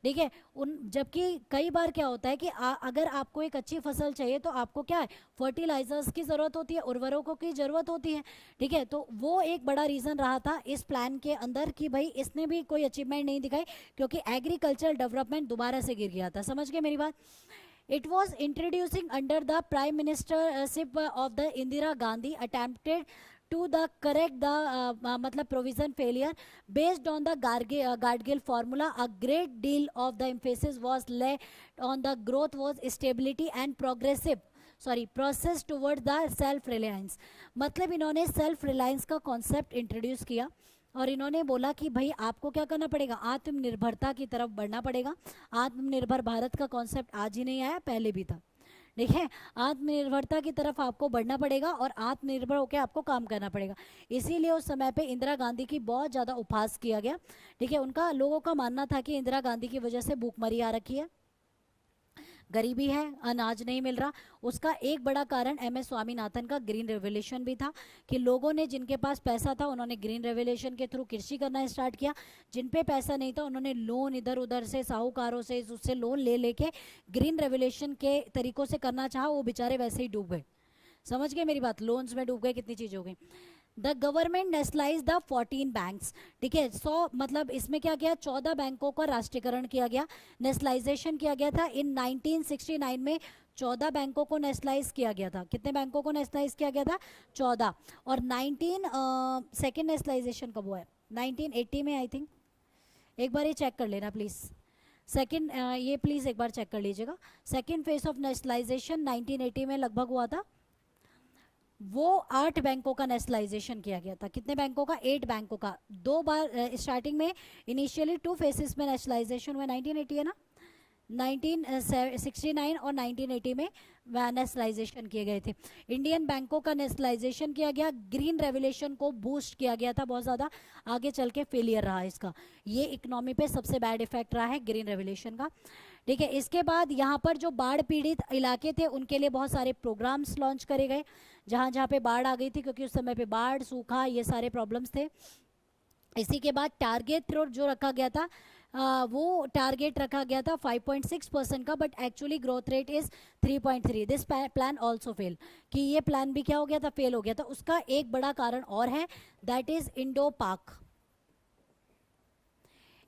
ठीक है, जबकि कई बार क्या होता है कि अगर आपको एक अच्छी फसल चाहिए तो आपको क्या है, फर्टिलाइजर्स की ज़रूरत होती है, उर्वरकों की ज़रूरत होती है। ठीक है, तो वो एक बड़ा रीज़न रहा था इस प्लान के अंदर कि भाई इसने भी कोई अचीवमेंट नहीं दिखाई, क्योंकि एग्रीकल्चरल डेवलपमेंट दोबारा से गिर गया था। समझ गए मेरी बात। It was introducing under the prime ministership of the Indira Gandhi, attempted to the correct the मतलब provision failure based on the Gargill formula. A great deal of the emphasis was laid on the growth was stability and process towards the self reliance। मतलब इन्होंने सेल्फ रिलायंस का कॉन्सेप्ट इंट्रोड्यूस किया, और इन्होंने बोला कि भाई आपको क्या करना पड़ेगा, आत्मनिर्भरता की तरफ बढ़ना पड़ेगा। आत्मनिर्भर भारत का कॉन्सेप्ट आज ही नहीं आया, पहले भी था। ठीक है, आत्मनिर्भरता की तरफ आपको बढ़ना पड़ेगा और आत्मनिर्भर होकर आपको काम करना पड़ेगा। इसीलिए उस समय पे इंदिरा गांधी की बहुत ज़्यादा उपहास किया गया। ठीक है, उनका लोगों का मानना था कि इंदिरा गांधी की वजह से भूखमरी आ रखी है, गरीबी है, अनाज नहीं मिल रहा। उसका एक बड़ा कारण MS स्वामीनाथन का ग्रीन रेवोल्यूशन भी था, कि लोगों ने, जिनके पास पैसा था उन्होंने ग्रीन रेवोल्यूशन के थ्रू कृषि करना स्टार्ट किया। जिन पे पैसा नहीं था उन्होंने लोन इधर उधर से, साहूकारों से, उससे लोन ले लेके ग्रीन रेवोल्यूशन के तरीकों से करना चाहा, वो बेचारे वैसे ही डूब गए। समझ गए मेरी बात, लोन्स में डूब गए, कितनी चीज़ हो गई। The government nationalise the 14 banks. ठीक है, 100 मतलब इसमें क्या किया, 14 बैंकों का राष्ट्रीयकरण किया गया, नेशनलाइजेशन किया गया था। इन 1969 में 14 बैंकों को नेशनलाइज किया गया था। कितने बैंकों को नेशनलाइज किया गया था, 14। और 19 सेकेंड नेशनलाइजेशन कब हुआ है, 1980 में आई थिंक। एक बार ये चेक कर लेना प्लीज़, सेकेंड ये प्लीज़ एक बार चेक कर लीजिएगा। सेकेंड फेज ऑफ नेशनलाइजेशन 1980 में लगभग हुआ था। वो 8 बैंकों का नेशनलाइजेशन किया गया था। कितने बैंकों का, 8 बैंकों का। 2 बार स्टार्टिंग में इनिशियली 2 फेसेस में नेशनलाइजेशन हुआ, 1980 है ना, 1969 और 1980 में नेशनलाइजेशन किए गए थे। इंडियन बैंकों का नेशनलाइजेशन किया गया, ग्रीन रेवोल्यूशन को बूस्ट किया गया था बहुत ज़्यादा, आगे चल के फेलियर रहा इसका। ये इकोनॉमी पे सबसे बैड इफेक्ट रहा है ग्रीन रेवोल्यूशन का। ठीक है, इसके बाद यहाँ पर जो बाढ़ पीड़ित इलाके थे उनके लिए बहुत सारे प्रोग्राम्स लॉन्च करे गए, जहाँ जहाँ पे बाढ़ आ गई थी, क्योंकि उस समय पे बाढ़, सूखा, ये सारे प्रॉब्लम्स थे। इसी के बाद टारगेट जो रखा गया था, वो टारगेट रखा गया था 5.6% का, but actually growth rate is 3.3। This plan also fail, कि ये प्लान भी क्या हो गया था, फेल हो गया था। उसका एक बड़ा कारण और है, दैट इज इंडो पाक।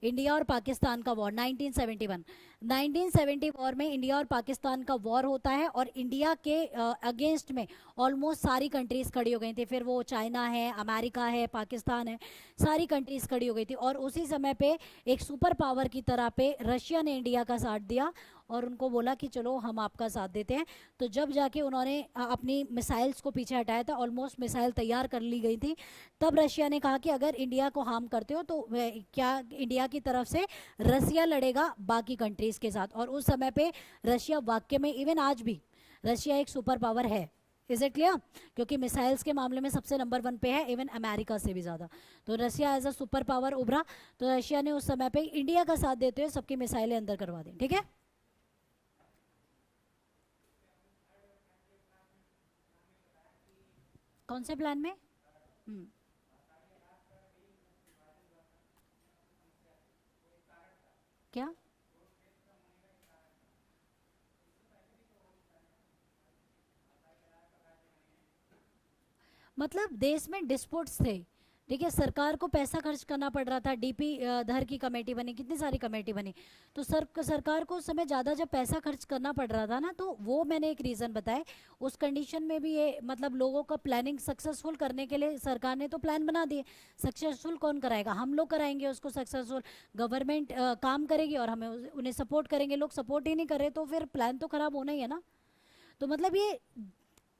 इंडिया और पाकिस्तान का वॉर 1971। 1970 वॉर में इंडिया और पाकिस्तान का वॉर होता है और इंडिया के अगेंस्ट में ऑलमोस्ट सारी कंट्रीज खड़ी हो गई थी। फिर वो चाइना है, अमेरिका है, पाकिस्तान है, सारी कंट्रीज खड़ी हो गई थी। और उसी समय पे एक सुपर पावर की तरह पे रशिया ने इंडिया का साथ दिया और उनको बोला कि चलो हम आपका साथ देते हैं। तो जब जाके उन्होंने अपनी मिसाइल्स को पीछे हटाया था, ऑलमोस्ट मिसाइल तैयार कर ली गई थी, तब रशिया ने कहा कि अगर इंडिया को हार्म करते हो तो क्या इंडिया की तरफ से रसिया लड़ेगा बाकी कंट्रीज के साथ। और उस समय पे रशिया वाकई में, इवन आज भी रशिया एक सुपर पावर है। Is it clear? क्योंकि मिसाइल्स के मामले में सबसे नंबर 1 पे है, इवन अमेरिका से भी ज़्यादा। तो Russia as a super power उभरा, तो रशिया ने उस समय पे इंडिया का साथ देते हुए सबकी मिसाइलें अंदर करवा दी। ठीक है, कौन से प्लान में? क्या? मतलब देश में डिस्प्यूट्स थे। ठीक है, सरकार को पैसा खर्च करना पड़ रहा था। डीपी धर की कमेटी बनी, कितनी सारी कमेटी बनी। तो सरकार को उस समय ज़्यादा जब पैसा खर्च करना पड़ रहा था ना, तो वो मैंने एक रीज़न बताया। उस कंडीशन में भी ये मतलब लोगों का प्लानिंग सक्सेसफुल करने के लिए सरकार ने तो प्लान बना दिए। सक्सेसफुल कौन कराएगा? हम लोग कराएंगे उसको सक्सेसफुल। गवर्नमेंट काम करेगी और हमें उन्हें सपोर्ट करेंगे। लोग सपोर्ट ही नहीं करे तो फिर प्लान तो खराब होना ही है ना। तो मतलब ये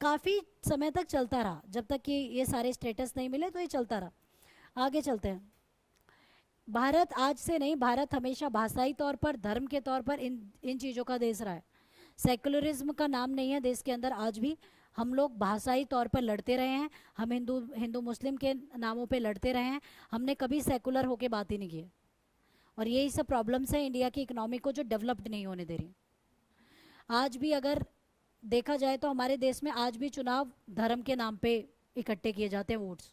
काफ़ी समय तक चलता रहा, जब तक कि ये सारे स्टेटस नहीं मिले तो ये चलता रहा। आगे चलते हैं। भारत आज से नहीं, भारत हमेशा भाषाई तौर पर, धर्म के तौर पर इन इन चीज़ों का देश रहा है। सेकुलरिज्म का नाम नहीं है देश के अंदर आज भी। हम लोग भाषाई तौर पर लड़ते रहे हैं। हम हिंदू हिंदू मुस्लिम के नामों पे लड़ते रहे हैं। हमने कभी सेकुलर होके बात ही नहीं की है। और यही सब प्रॉब्लम्स हैं इंडिया की इकोनॉमी को, जो डेवलप्ड नहीं होने दे रही। आज भी अगर देखा जाए तो हमारे देश में आज भी चुनाव धर्म के नाम पे इकट्ठे किए जाते हैं वोट्स।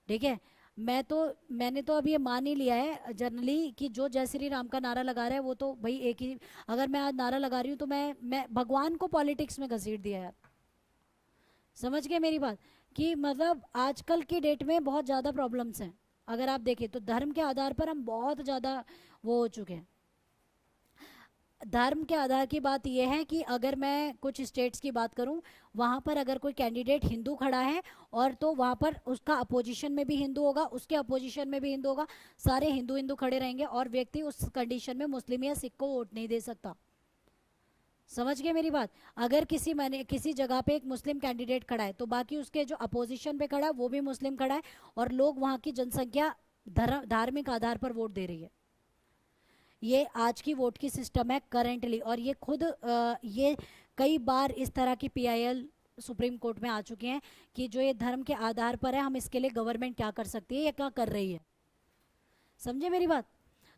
ठीक है, मैंने तो अब ये मान ही लिया है जनरली कि जो जय श्री राम का नारा लगा रहा है वो तो भाई एक ही। अगर मैं आज नारा लगा रही हूँ तो मैं भगवान को पॉलिटिक्स में घसीट दिया यार। समझ गए मेरी बात? कि मतलब आजकल की डेट में बहुत ज़्यादा प्रॉब्लम्स हैं। अगर आप देखें तो धर्म के आधार पर हम बहुत ज़्यादा वो हो चुके हैं। धर्म के आधार की बात यह है कि अगर मैं कुछ स्टेट्स की बात करूं, वहां पर अगर कोई कैंडिडेट हिंदू खड़ा है और तो वहां पर उसका अपोजिशन में भी हिंदू होगा, उसके अपोजिशन में भी हिंदू होगा, सारे हिंदू हिंदू खड़े रहेंगे और व्यक्ति उस कंडीशन में मुस्लिम या सिख को वोट नहीं दे सकता। समझ गए मेरी बात? अगर किसी जगह पे एक मुस्लिम कैंडिडेट खड़ा है तो बाकी उसके जो अपोजिशन पे खड़ा है वो भी मुस्लिम खड़ा है, और लोग वहाँ की जनसंख्या धार्मिक आधार पर वोट दे रही है। ये आज की वोट की सिस्टम है करेंटली। और ये खुद ये कई बार इस तरह की पीआईएल सुप्रीम कोर्ट में आ चुके हैं कि जो ये धर्म के आधार पर है, हम इसके लिए गवर्नमेंट क्या कर सकती है या क्या कर रही है। समझे मेरी बात?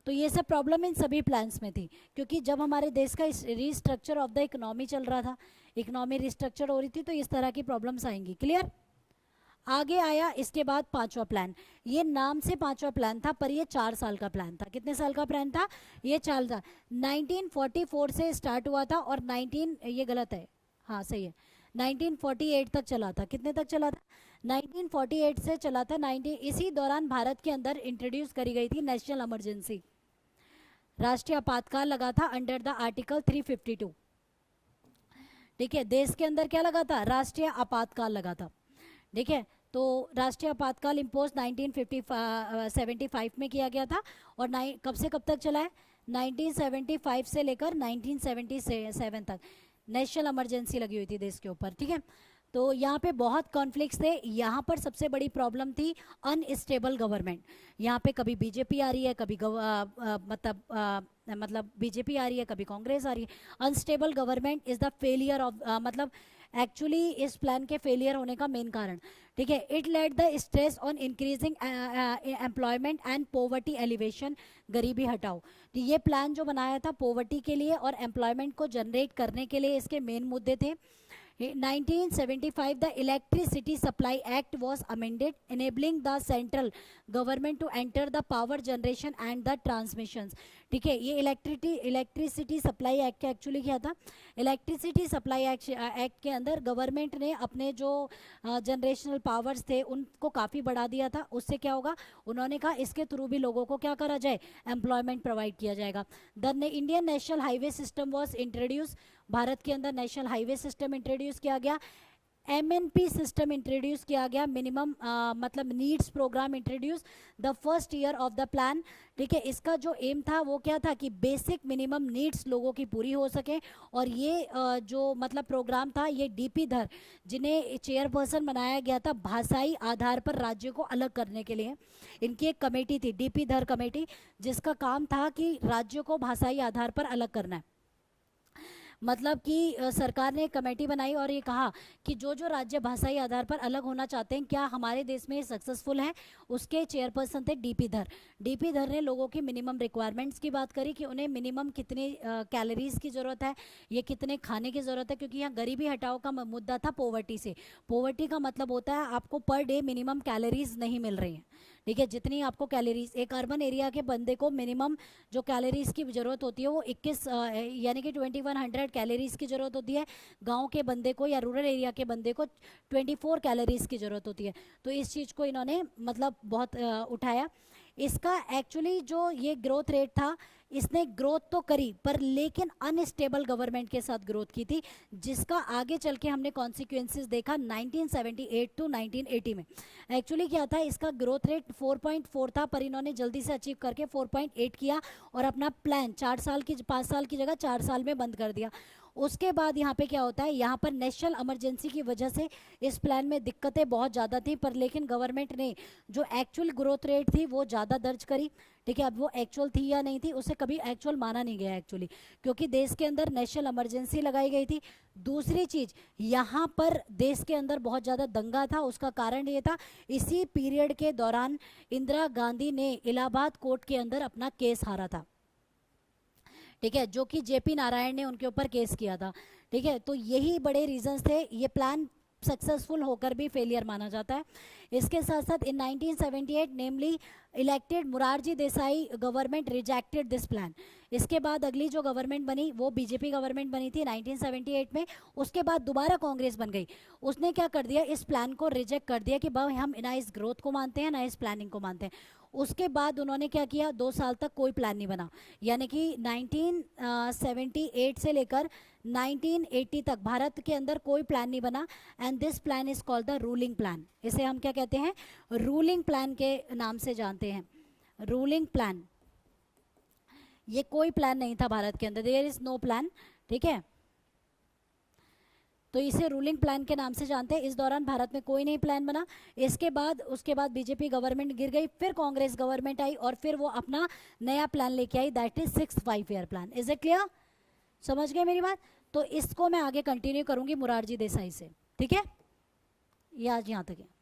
तो ये सब प्रॉब्लम इन सभी प्लान्स में थी, क्योंकि जब हमारे देश का रिस्ट्रक्चर ऑफ द इकोनॉमी चल रहा था, इकोनॉमी रिस्ट्रक्चर हो रही थी, तो इस तरह की प्रॉब्लम्स आएंगी। क्लियर? आगे आया इसके बाद पांचवा प्लान। ये नाम से पांचवा प्लान था पर ये 4 साल का प्लान था। कितने साल का प्लान था? ये 4 था। 1944 से स्टार्ट हुआ था और 19, ये गलत है, हाँ सही है, 1948 तक चला था। कितने तक चला था? 1948 से चला था। 19 इसी दौरान भारत के अंदर इंट्रोड्यूस करी गई थी नेशनल इमरजेंसी। राष्ट्रीय आपातकाल लगा था अंडर द आर्टिकल 352। ठीक है, देश के अंदर क्या लगा था? राष्ट्रीय आपातकाल लगा था। ठीक है, तो राष्ट्रीय आपातकाल इम्पोज 1975 में किया गया था। और कब से कब तक चला है? 1975 से लेकर 1977 तक नेशनल इमरजेंसी लगी हुई थी देश के ऊपर। ठीक है, तो यहाँ पे बहुत कॉन्फ्लिक्ट्स थे। यहाँ पर सबसे बड़ी प्रॉब्लम थी अनस्टेबल गवर्नमेंट। यहाँ पे कभी बीजेपी आ रही है, कभी मतलब बीजेपी आ रही है, कभी कांग्रेस आ रही है। Unstable government is the failure of, मतलब एक्चुअली इस प्लान के फेलियर होने का मेन कारण। ठीक है, it let the stress on increasing employment and poverty alleviation, गरीबी हटाओ। तो ये प्लान जो बनाया था पॉवर्टी के लिए और एम्प्लॉयमेंट को जनरेट करने के लिए, इसके मेन मुद्दे थे। In 1975, the Electricity Supply Act was amended, enabling the central government to enter the power generation and the transmissions. ठीक है, ये इलेक्ट्रिसिटी सप्लाई एक्ट का एक्चुअली क्या था? इलेक्ट्रिसिटी सप्लाई एक्ट के अंदर गवर्नमेंट ने अपने जो जनरेशनल पावर्स थे उनको काफ़ी बढ़ा दिया था. उससे क्या होगा, उन्होंने कहा इसके थ्रू भी लोगों को क्या करा जाए, एम्प्लॉयमेंट प्रोवाइड किया जाएगा. The Indian national highway system was introduce. Bharat के अंदर नेशनल हाईवे सिस्टम इंट्रोड्यूस किया गया. एमएनपी सिस्टम इंट्रोड्यूस किया गया, मिनिमम मतलब needs programme introduce the first year of the plan. ठीक है, इसका जो एम था वो क्या था कि बेसिक मिनिमम नीड्स लोगों की पूरी हो सके. और ये जो मतलब प्रोग्राम था, ये डीपी धर जिन्हें चेयरपर्सन बनाया गया था भाषाई आधार पर राज्य को अलग करने के लिए. इनकी एक कमेटी थी, डीपी धर कमेटी, जिसका काम था कि राज्यों को भाषाई आधार पर अलग करना है. मतलब कि सरकार ने एक कमेटी बनाई और ये कहा कि जो जो राज्य भाषाई आधार पर अलग होना चाहते हैं, क्या हमारे देश में सक्सेसफुल है. उसके चेयरपर्सन थे डीपी धर. डीपी धर ने लोगों की मिनिमम रिक्वायरमेंट्स की बात करी कि उन्हें मिनिमम कितनी कैलोरीज की ज़रूरत है, ये कितने खाने की ज़रूरत है. क्योंकि यहाँ गरीबी हटाओ का मुद्दा था पोवर्टी से. पोवर्टी का मतलब होता है आपको पर डे मिनिमम कैलोरीज नहीं मिल रही हैं. ठीक है, जितनी आपको कैलोरीज, एक अर्बन एरिया के बंदे को मिनिमम जो कैलोरीज की ज़रूरत होती है वो 21 यानी कि 2100 कैलोरीज की ज़रूरत होती है. गांव के बंदे को या रूरल एरिया के बंदे को 24 कैलोरीज की ज़रूरत होती है. तो इस चीज़ को इन्होंने मतलब बहुत उठाया. इसका एक्चुअली जो ये ग्रोथ रेट था, इसने ग्रोथ तो करी पर लेकिन अनस्टेबल गवर्नमेंट के साथ ग्रोथ की थी, जिसका आगे चल के हमने कॉन्सिक्वेंसेस देखा 1978 टू 1980 में. एक्चुअली क्या था, इसका ग्रोथ रेट 4.4 था पर इन्होंने जल्दी से अचीव करके 4.8 किया और अपना प्लान 5 साल की जगह 4 साल में बंद कर दिया. उसके बाद यहाँ पे क्या होता है, यहाँ पर नेशनल इमरजेंसी की वजह से इस प्लान में दिक्कतें बहुत ज़्यादा थी, पर लेकिन गवर्नमेंट ने जो एक्चुअल ग्रोथ रेट थी वो ज़्यादा दर्ज करी. ठीक है, अब वो एक्चुअल थी या नहीं थी उसे कभी एक्चुअल माना नहीं गया एक्चुअली, क्योंकि देश के अंदर नेशनल इमरजेंसी लगाई गई थी. दूसरी चीज़, यहाँ पर देश के अंदर बहुत ज़्यादा दंगा था. उसका कारण ये था, इसी पीरियड के दौरान इंदिरा गांधी ने इलाहाबाद कोर्ट के अंदर अपना केस हारा था. ठीक है, जो कि जेपी नारायण ने उनके ऊपर केस किया था. ठीक है, तो यही बड़े रीजंस थे. ये प्लान सक्सेसफुल होकर भी फेलियर माना जाता है. इसके साथ साथ in 1978 namely elected Morarji Desai government rejected this plan. इसके बाद अगली जो गवर्नमेंट बनी वो बीजेपी गवर्नमेंट बनी थी 1978 में. उसके बाद दोबारा कांग्रेस बन गई. उसने क्या कर दिया, इस प्लान को रिजेक्ट कर दिया कि भाई हम ना इस ग्रोथ को मानते हैं ना इस प्लानिंग को मानते हैं. उसके बाद उन्होंने क्या किया, 2 साल तक कोई प्लान नहीं बना. यानी कि 1978 से लेकर 1980 तक भारत के अंदर कोई प्लान नहीं बना. And this plan is called the ruling plan. इसे हम क्या कहते हैं, रूलिंग प्लान के नाम से जानते हैं. रूलिंग प्लान, ये कोई प्लान नहीं था भारत के अंदर, देयर इज नो प्लान. ठीक है, तो इसे रूलिंग प्लान के नाम से जानते हैं. इस दौरान भारत में कोई नहीं प्लान बना. उसके बाद बीजेपी गवर्नमेंट गिर गई, फिर कांग्रेस गवर्नमेंट आई और फिर वो अपना नया प्लान लेके आई, that is 6th 5-year plan. Is it clear? समझ गए मेरी बात? तो इसको मैं आगे कंटिन्यू करूंगी मुरारजी देसाई से. ठीक है, ये आज यहाँ तक है.